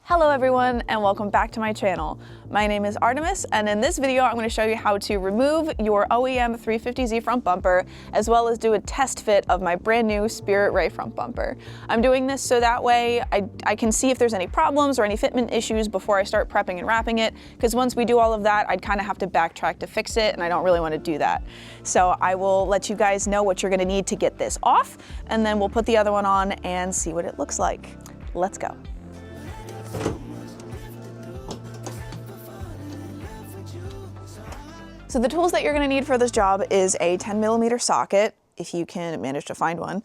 Hello everyone and welcome back to my channel. My name is Artemis and in this video I'm going to show you how to remove your OEM 350z front bumper as well as do a test fit of my brand new Spirit Rei front bumper. I'm doing this so that way I can see if there's any problems or any fitment issues before I start prepping and wrapping it, because once we do all of that I'd kind of have to backtrack to fix it and I don't really want to do that. So I will let you guys know what you're going to need to get this off and then we'll put the other one on and see what it looks like. Let's go. So the tools that you're going to need for this job is a 10mm socket, if you can manage to find one,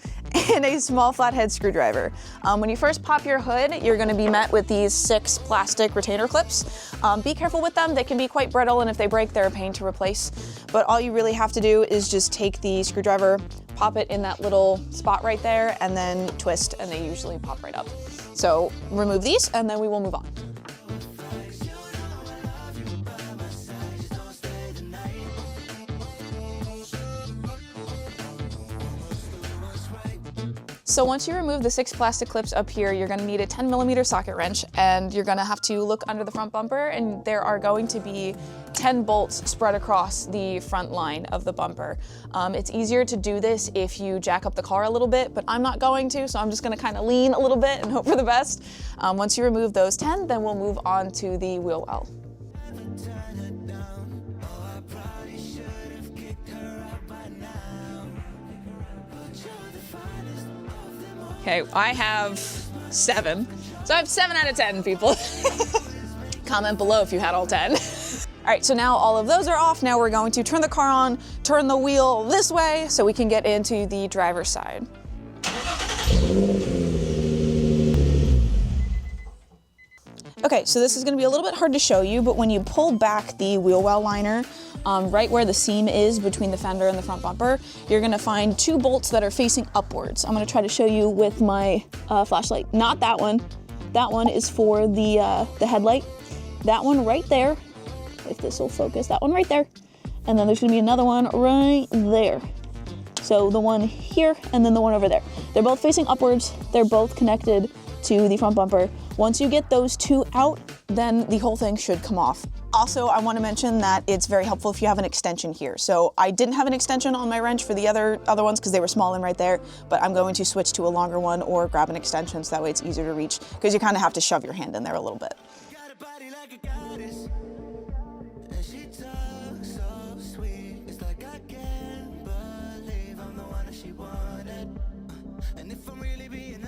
and a small flathead screwdriver. When you first pop your hood, you're going to be met with these 6 plastic retainer clips. Be careful with them, they can be quite brittle, and if they break, they're a pain to replace. But all you really have to do is just take the screwdriver, pop it in that little spot right there, and then twist, and they usually pop right up. So remove these, and then we will move on. So once you remove the 6 plastic clips up here, you're gonna need a 10mm socket wrench, and you're gonna have to look under the front bumper, and there are going to be 10 bolts spread across the front line of the bumper. It's easier to do this if you jack up the car a little bit, but I'm not going to, so I'm just gonna kind of lean a little bit and hope for the best. Once you remove those 10, then we'll move on to the wheel well. Okay, I have 7. So I have 7 out of 10 people. Comment below if you had all 10. All right, so now all of those are off. Now we're going to turn the car on, turn the wheel this way so we can get into the driver's side. Okay, so this is gonna be a little bit hard to show you, but when you pull back the wheel well liner, right where the seam is between the fender and the front bumper, you're gonna find 2 bolts that are facing upwards. I'm gonna try to show you with my flashlight. Not that one. That one is for the headlight. That one right there, if this will focus, that one right there. And then there's gonna be another one right there. So the one here and then the one over there. They're both facing upwards. They're both connected to the front bumper. Once you get those 2 out, then the whole thing should come off. Also, I want to mention that it's very helpful if you have an extension here. So I didn't have an extension on my wrench for the other ones because they were small and right there, but I'm going to switch to a longer one or grab an extension so that way it's easier to reach, because you kind of have to shove your hand in there a little bit.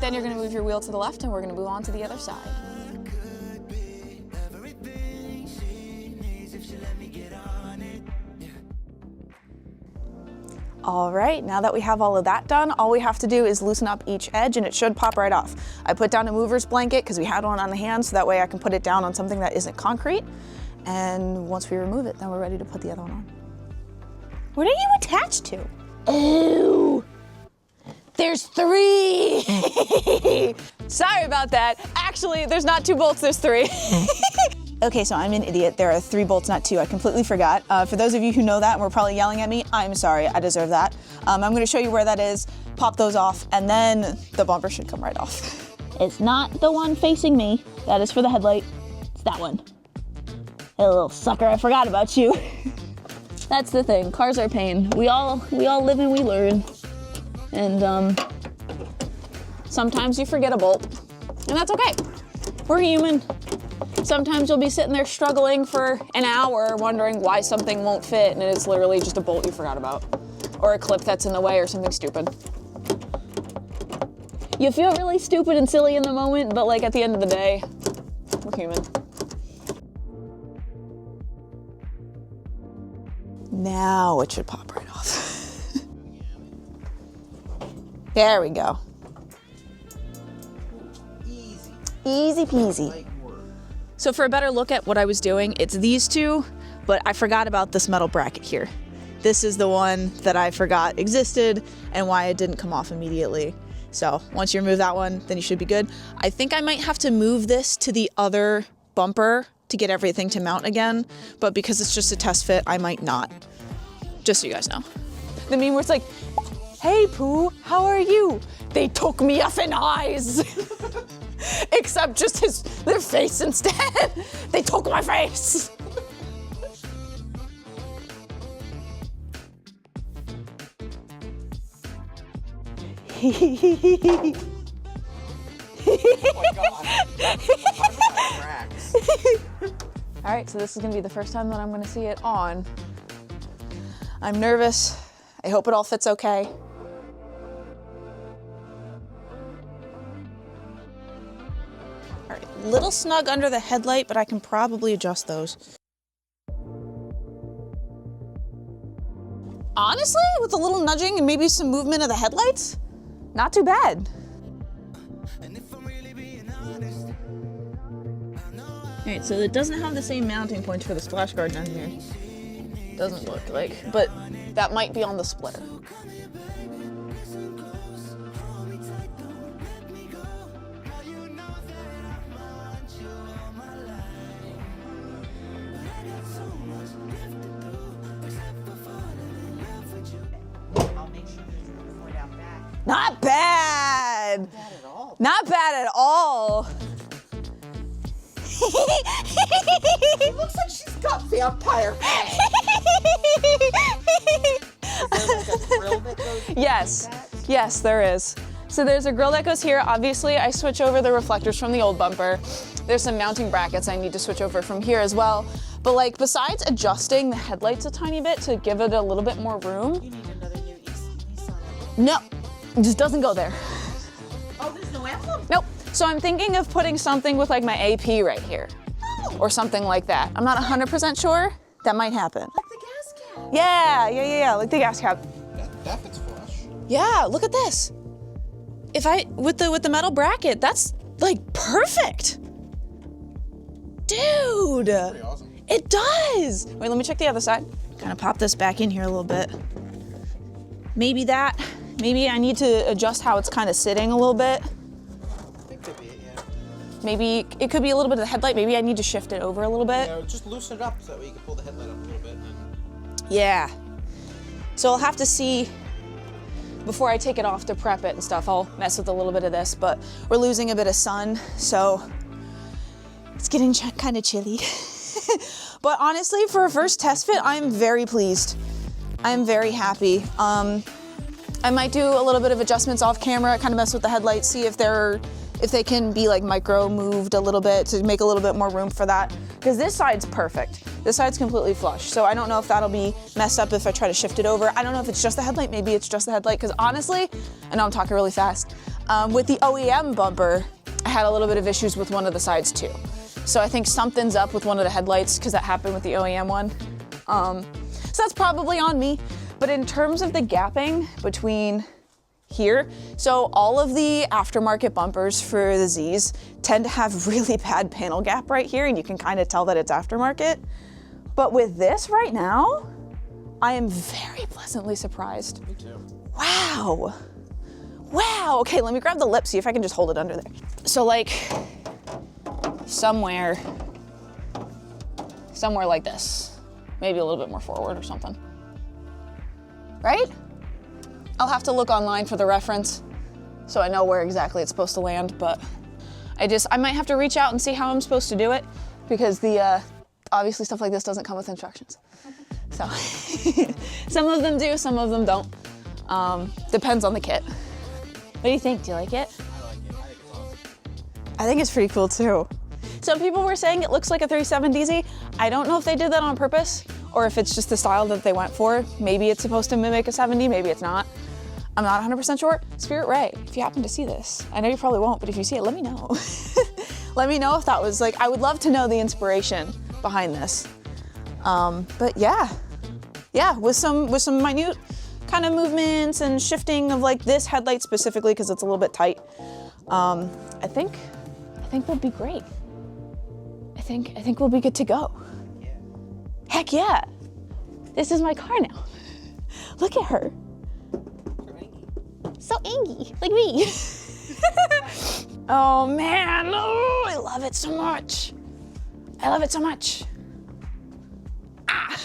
Then you're going to move your wheel to the left and we're going to move on to the other side. All right, now that we have all of that done, all we have to do is loosen up each edge and it should pop right off. I put down a mover's blanket because we had one on the hand, so that way I can put it down on something that isn't concrete. And once we remove it, then we're ready to put the other one on. What are you attached to? Ew. There's 3! Sorry about that. Actually, there's not 2 bolts, there's 3. Okay, so I'm an idiot. There are 3 bolts, not 2. I completely forgot. For those of you who know that and were probably yelling at me, I'm sorry, I deserve that. I'm gonna show you where that is, pop those off, and then the bumper should come right off. It's not the one facing me. That is for the headlight. It's that one. Hey, little sucker, I forgot about you. That's the thing, cars are pain. We all live and we learn. And sometimes you forget a bolt, and that's okay. We're human. Sometimes you'll be sitting there struggling for an hour wondering why something won't fit, and it's literally just a bolt you forgot about, or a clip that's in the way or something stupid. You feel really stupid and silly in the moment, but like at the end of the day, we're human. Now it should pop right off. There we go. Easy. Easy peasy. So for a better look at what I was doing, it's these 2, but I forgot about this metal bracket here. This is the one that I forgot existed and why it didn't come off immediately. So once you remove that one, then you should be good. I think I might have to move this to the other bumper to get everything to mount again, but because it's just a test fit, I might not. Just so you guys know. The meme where it's like, hey Pooh, how are you? They took me effing eyes. Except just their face instead. They took my face. Oh my God. All right, so this is gonna be the first time that I'm gonna see it on. I'm nervous. I hope it all fits okay. All right, little snug under the headlight, but I can probably adjust those. Honestly, with a little nudging and maybe some movement of the headlights, not too bad. All right, so it doesn't have the same mounting points for the splash guard down here. Doesn't look like, but that might be on the splitter. Not bad. Not bad at all. Not bad at all. It looks like she's got vampire fangs. Is there like a grill that goes Yes, that? yes, there is. So there's a grill that goes here. Obviously, I switch over the reflectors from the old bumper. There's some mounting brackets I need to switch over from here as well. But like, besides adjusting the headlights a tiny bit to give it a little bit more room. You need another new Nissan. No, it just doesn't go there. Oh, there's no emblem? Nope. So I'm thinking of putting something with like my AP right here. Oh, Or something like that. I'm not 100% sure. That might happen. like the gas cap. Yeah, like the gas cap. That fits flush. Yeah, look at this. If I, with the metal bracket, that's like perfect. Dude. Pretty awesome. It does. Wait, let me check the other side. Kind of pop this back in here a little bit. Maybe that. Maybe I need to adjust how it's kind of sitting a little bit. That could be it, yeah. Maybe it could be a little bit of the headlight. Maybe I need to shift it over a little bit. Yeah, just loosen it up so that way you can pull the headlight up a little bit. And then... Yeah. So I'll have to see before I take it off to prep it and stuff. I'll mess with a little bit of this, but we're losing a bit of sun, so it's getting kind of chilly. But honestly, for a first test fit, I'm very pleased. I'm very happy. I might do a little bit of adjustments off camera, kind of mess with the headlights, see if they can be like micro moved a little bit to make a little bit more room for that. Because this side's perfect. This side's completely flush. So I don't know if that'll be messed up if I try to shift it over. I don't know if it's just the headlight, maybe it's just the headlight. Because honestly, I know I'm talking really fast, with the OEM bumper, I had a little bit of issues with one of the sides too. So I think something's up with one of the headlights because that happened with the OEM one. So that's probably on me. But in terms of the gapping between here, so all of the aftermarket bumpers for the Zs tend to have really bad panel gap right here, and you can kind of tell that it's aftermarket. But with this right now, I am very pleasantly surprised. Me too. Wow. Wow, okay, let me grab the lip, see if I can just hold it under there. So like, somewhere like this. Maybe a little bit more forward or something. Right? I'll have to look online for the reference so I know where exactly it's supposed to land, but I might have to reach out and see how I'm supposed to do it because obviously stuff like this doesn't come with instructions. So some of them do, some of them don't. Depends on the kit. What do you think? Do you like it? I like it. I think it's awesome. I think it's pretty cool too. Some people were saying it looks like a 370z. I don't know if they did that on purpose or if it's just the style that they went for. Maybe it's supposed to mimic a 70, maybe it's not. I'm not 100% sure. Spirit Rei, if you happen to see this, I know you probably won't, but if you see it, let me know. Let me know if that was like, I would love to know the inspiration behind this. But yeah, with some minute kind of movements and shifting of like this headlight specifically because it's a little bit tight. I think we'll be great. I think we'll be good to go. Yeah. Heck yeah. This is my car now. Look at her. So angy, like me. Oh man, oh, I love it so much. I love it so much. Ah.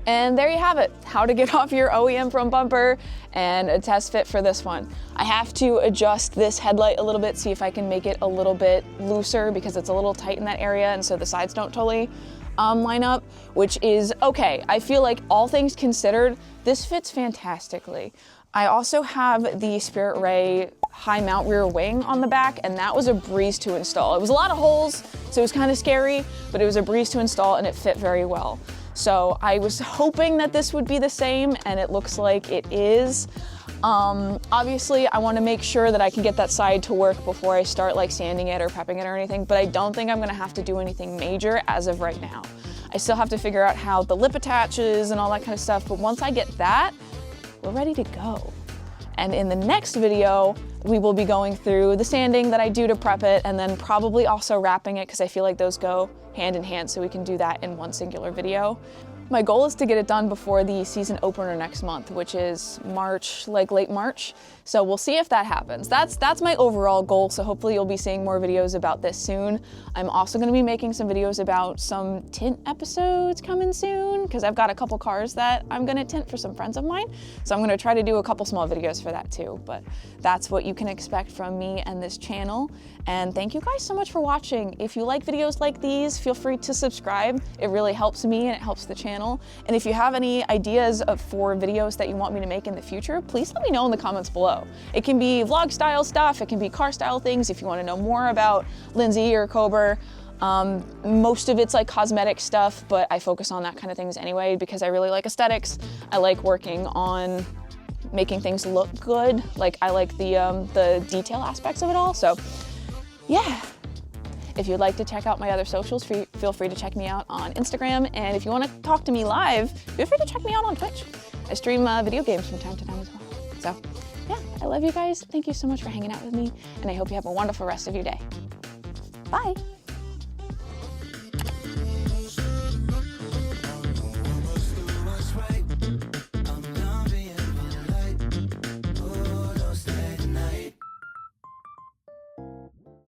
And there you have it, how to get off your OEM front bumper and a test fit for this one. I have to adjust this headlight a little bit, see if I can make it a little bit looser because it's a little tight in that area and so the sides don't totally line up, which is okay. I feel like all things considered, this fits fantastically. I also have the Spirit Rei high mount rear wing on the back, and that was a breeze to install. It was a lot of holes, so it was kind of scary, but it was a breeze to install and it fit very well. So I was hoping that this would be the same, and it looks like it is. Obviously, I want to make sure that I can get that side to work before I start like sanding it or prepping it or anything, but I don't think I'm going to have to do anything major as of right now. I still have to figure out how the lip attaches and all that kind of stuff, but once I get that, we're ready to go. And in the next video, we will be going through the sanding that I do to prep it, and then probably also wrapping it because I feel like those go hand in hand, so we can do that in one singular video. My goal is to get it done before the season opener next month, which is March, like late March. So we'll see if that happens. That's my overall goal, so hopefully you'll be seeing more videos about this soon. I'm also gonna be making some videos about some tint episodes coming soon, because I've got a couple cars that I'm gonna tint for some friends of mine. So I'm gonna try to do a couple small videos for that too, but that's what you can expect from me and this channel. And thank you guys so much for watching. If you like videos like these, feel free to subscribe. It really helps me and it helps the channel. And if you have any ideas for videos that you want me to make in the future, please let me know in the comments below. It can be vlog style stuff, it can be car style things if you want to know more about Lindsay or Cobra. Most of it's like cosmetic stuff, but I focus on that kind of things anyway because I really like aesthetics. I like working on making things look good. Like I like the detail aspects of it all. So yeah. If you'd like to check out my other socials, feel free to check me out on Instagram. And if you want to talk to me live, feel free to check me out on Twitch. I stream video games from time to time as well. So yeah, I love you guys. Thank you so much for hanging out with me. And I hope you have a wonderful rest of your day. Bye.